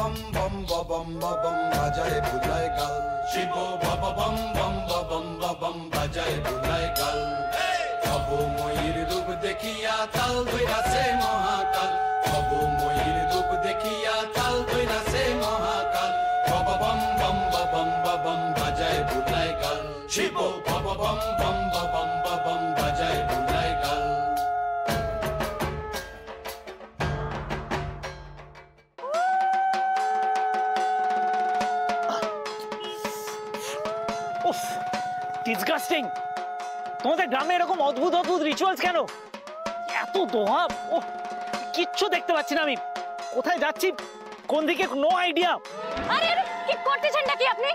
Bomb bomb bomb bomb বাজায় বুলায় গাল, শিব বাবা বম বম বম বম বাজায় বুলায় গাল। কবু ময়ূর রূপ দেখিয়া তাল ধইরাছে মহাকাল, কবু ময়ূর রূপ দেখিয়া তাল ধইরাছে মহাকাল। বাবা বম বম বম বম বাজায় বুলায় গাল, শিব বাবা বম বম বম বাজায় বুলায় গাল। ডিসগাস্টিং! তোমাদের গ্রামে এরকম অদ্ভুত অদ্ভুত রিচুয়ালস কেন? এত দোহা, কিচ্ছু দেখতে পাচ্ছি না আমি। কোথায় যাচ্ছি, কোন দিকে, নো আইডিয়া। আরে আরে কি করতেছেন নাকি আপনি?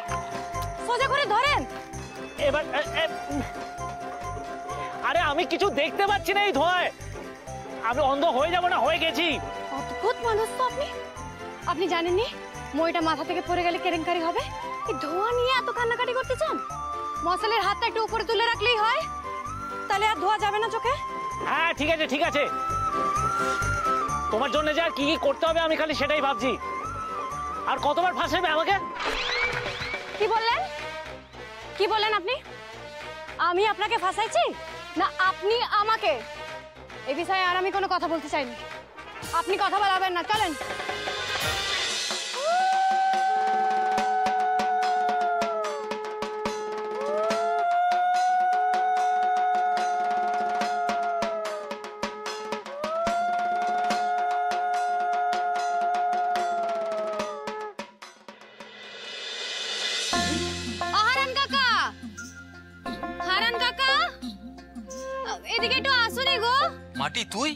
সোজা করে ধরেন। এবার আরে আমি কিছু দেখতে পাচ্ছি না এই ধোঁয়ায়। আমি অন্ধ হয়ে যাব না হয়ে গেছি? অদ্ভুত মানুষ তো আপনি। আপনি জানেননি মইটা মাথা থেকে পড়ে গেলে কেলেঙ্কারি হবে? এই ধোঁয়া নিয়ে এত কান্নাকাটি করতে চান? মশালের হাতটা একটু উপরে তুলে রাখলেই হয়, তাহলে আর ধোয়া যাবে না চোখে। হ্যাঁ ঠিক আছে ঠিক আছে, তোমার জন্য যে আর কি কি করতে হবে আমি খালি সেটাই ভাবছি। আর কতবার ফাঁসাবে আমাকে? কি বললেন? কি বললেন আপনি? আমি আপনাকে ফাঁসাইছি না আপনি আমাকে? এই বিষয়ে আর আমি কোনো কথা বলতে চাইনি। আপনি কথা বলাবেন না, চলেন। মাটি তুই